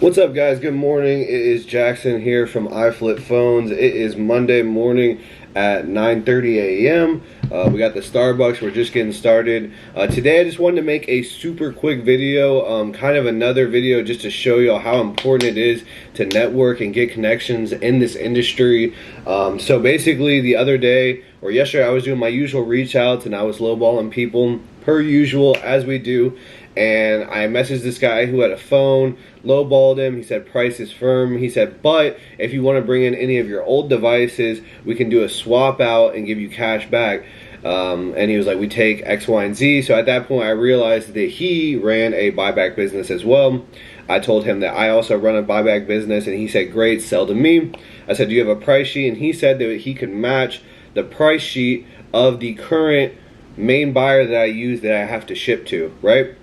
What's up, guys? Good morning. It is Jackson here from iFlipPhones. It is Monday morning at 9:30 a.m. We got the Starbucks. We're just getting started. Today I just wanted to make a super quick video, kind of another video just to show you how important it is to network and get connections in this industry. So basically the other day, or yesterday, I was doing my usual reach outs and I was lowballing people per usual, as we do. And I messaged this guy who had a phone, lowballed him. He said price is firm. He said, but if you want to bring in any of your old devices, we can do a swap out and give you cash back. And he was like, we take X, Y, and Z. So at that point, I realized that he ran a buyback business as well. I told him that I also run a buyback business, and he said, great, sell to me. I said, do you have a price sheet? And he said that he could match the price sheet of the current main buyer that I use that I have to ship to, right?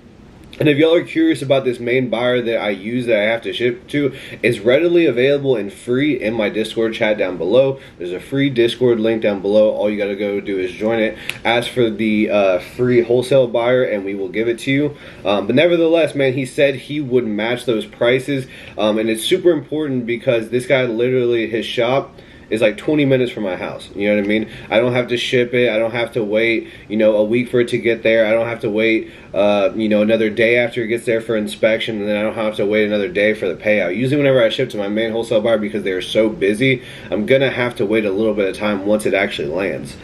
And if y'all are curious about this main buyer that I use that I have to ship to, it's readily available and free in my Discord chat down below. There's a free Discord link down below. All you got to go do is join it. Ask for the free wholesale buyer and we will give it to you. But nevertheless, man, he said he would match those prices. And it's super important because this guy literally, his shop is like 20 minutes from my house. You know what I mean? I don't have to ship it. I don't have to wait, a week for it to get there. I don't have to wait, another day after it gets there for inspection, and then I don't have to wait another day for the payout. Usually whenever I ship to my main wholesale buyer, because they're so busy, I'm gonna have to wait a little bit of time once it actually lands.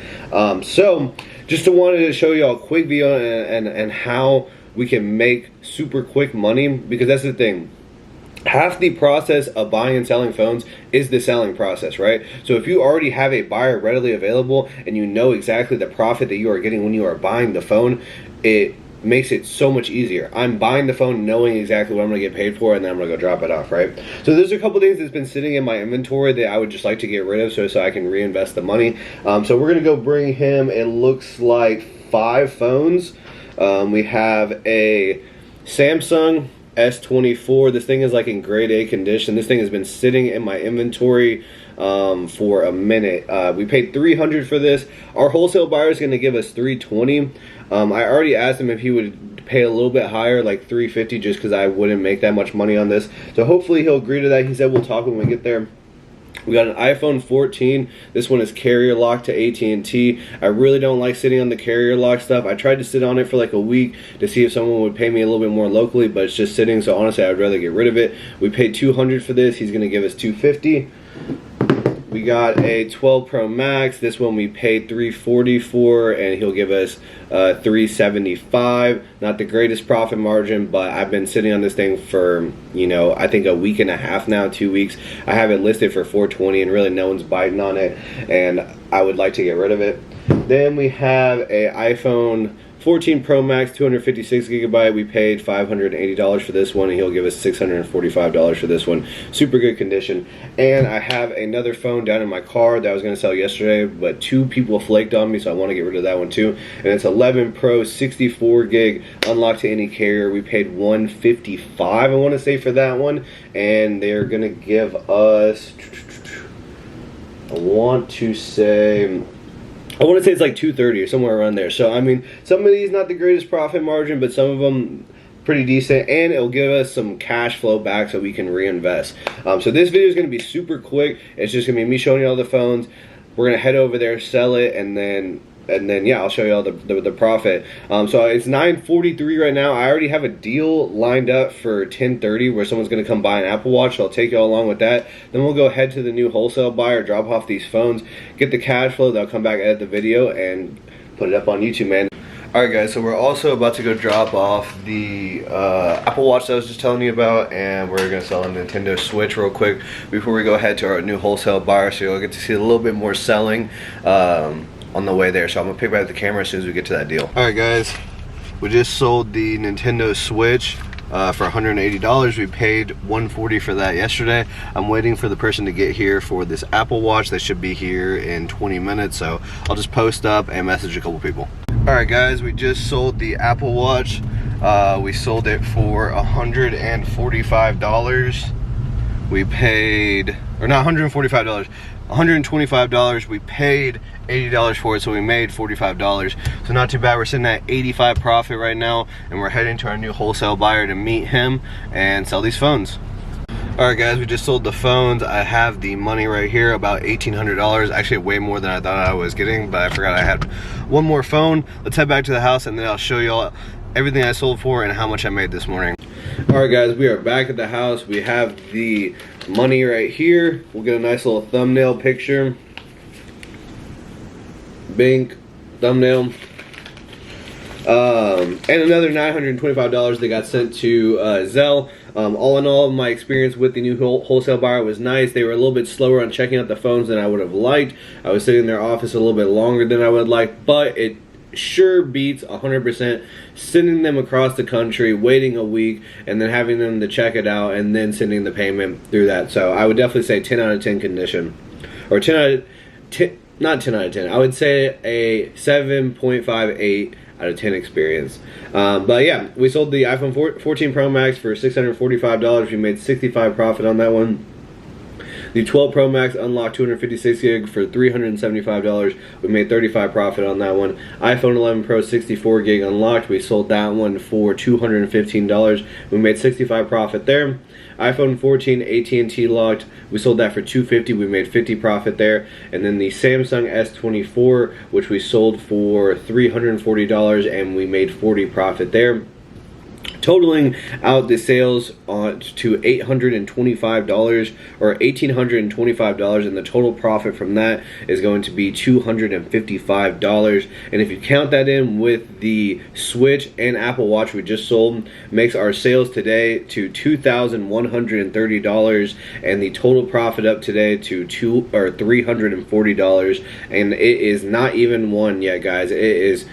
So just wanted to show you all a quick video and how we can make super quick money, because that's the thing. Half the process of buying and selling phones is the selling process, right? So if you already have a buyer readily available and you know exactly the profit that you are getting when you are buying the phone, it makes it so much easier. I'm buying the phone knowing exactly what I'm going to get paid for, and then I'm going to go drop it off, right? So there's a couple things that's been sitting in my inventory that I would just like to get rid of so I can reinvest the money. So we're going to go bring him, it looks like 5 phones. We have a Samsung S24. This thing is like in grade A condition. This thing has been sitting in my inventory for a minute. We paid $300 for this. Our wholesale buyer is going to give us $320. I already asked him if he would pay a little bit higher, like $350, just because I wouldn't make that much money on this. So hopefully he'll agree to that. He said we'll talk when we get there. We got an iPhone 14. This one is carrier locked to AT&T. I really don't like sitting on the carrier lock stuff. I tried to sit on it for like a week to see if someone would pay me a little bit more locally, but it's just sitting, so honestly I'd rather get rid of it. We paid $200 for this. He's going to give us $250. We got a 12 Pro Max. This one we paid $340 for, and he'll give us $375. Not the greatest profit margin, but I've been sitting on this thing for, I think a week and a half now, 2 weeks. I have it listed for $420, and really no one's biting on it, and I would like to get rid of it. Then we have a iPhone 14 Pro Max, 256 gigabyte. We paid $580 for this one, and he'll give us $645 for this one. Super good condition. And I have another phone down in my car that I was going to sell yesterday, but 2 people flaked on me, so I want to get rid of that one too. And it's 11 Pro, 64 gig, unlocked to any carrier. We paid $155, I want to say, for that one, and they're going to give us, I want to say it's like $230 or somewhere around there. So I mean, some of these not the greatest profit margin, but some of them pretty decent, and it'll give us some cash flow back so we can reinvest. So this video is going to be super quick. It's just going to be me showing you all the phones. We're going to head over there, sell it, and then yeah, I'll show you all the profit. So it's 9:43 right now. I already have a deal lined up for 10:30 where someone's gonna come buy an Apple Watch, so I'll take you all along with that. Then we'll go head to the new wholesale buyer, drop off these phones, get the cash flow. They'll come back, edit the video, and put it up on YouTube, man. Alright guys, so we're also about to go drop off the Apple Watch that I was just telling you about, and we're going to sell a Nintendo Switch real quick before we go head to our new wholesale buyer, so you'll get to see a little bit more selling on the way there. So I'm gonna pick back the camera as soon as we get to that deal. Alright guys, we just sold the Nintendo Switch for $180. We paid $140 for that yesterday. I'm waiting for the person to get here for this Apple Watch. They should be here in 20 minutes, so I'll just post up and message a couple people. Alright guys, we just sold the Apple Watch. We sold it for $145. We paid, or not $145, $125. We paid $80 for it, so we made $45. So not too bad. We're sitting at 85 profit right now, and we're heading to our new wholesale buyer to meet him and sell these phones. Alright guys, we just sold the phones. I have the money right here, about $1,800. Actually way more than I thought I was getting, but I forgot I had one more phone. Let's head back to the house and then I'll show y'all everything I sold for and how much I made this morning. Alright guys, we are back at the house. We have the money right here. We'll get a nice little thumbnail picture. Bink, thumbnail. And another $925 that got sent to Zelle. All in all, my experience with the new wholesale buyer was nice. They were a little bit slower on checking out the phones than I would have liked. I was sitting in their office a little bit longer than I would like, but it sure beats 100% sending them across the country, waiting a week, and then having them to check it out, and then sending the payment through that. So I would definitely say 10 out of 10 condition. Or 10 out of 10, not 10 out of 10. I would say a 7.58 out of 10 experience. But yeah, we sold the iPhone 14 Pro Max for $645. We made 65 profit on that one. The 12 Pro Max unlocked 256 gig for $375. We made 35 profit on that one. iPhone 11 Pro 64 gig unlocked. We sold that one for $215. We made 65 profit there. iPhone 14 AT&T locked. We sold that for $250. We made 50 profit there. And then the Samsung S24, which we sold for $340, and we made 40 profit there. Totaling out the sales to $825 or $1,825, and the total profit from that is going to be $255. And if you count that in with the Switch and Apple Watch we just sold, makes our sales today to $2,130, and the total profit up today to $340. And it is not even one yet, guys. It is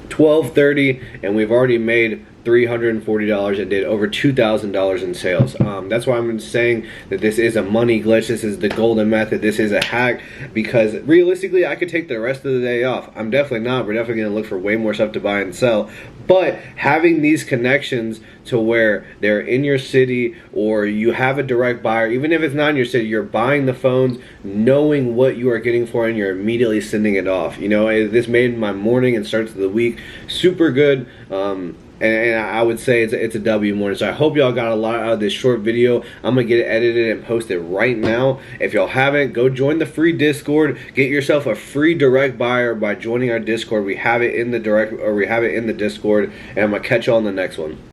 12:30, and we've already made $340 and did over $2,000 in sales. That's why I'm saying that this is a money glitch. This is the golden method. This is a hack, because realistically I could take the rest of the day off. I'm definitely not. We're definitely going to look for way more stuff to buy and sell. But having these connections to where they're in your city, or you have a direct buyer, even if it's not in your city, you're buying the phones knowing what you are getting for it, and you're immediately sending it off. You know, this made my morning and starts of the week super good. And I would say it's a W morning. So I hope y'all got a lot out of this short video. I'm gonna get it edited and post it right now. If y'all haven't, go join the free Discord. Get yourself a free direct buyer by joining our Discord. We have it in the Discord, and I'm gonna catch y'all on the next one.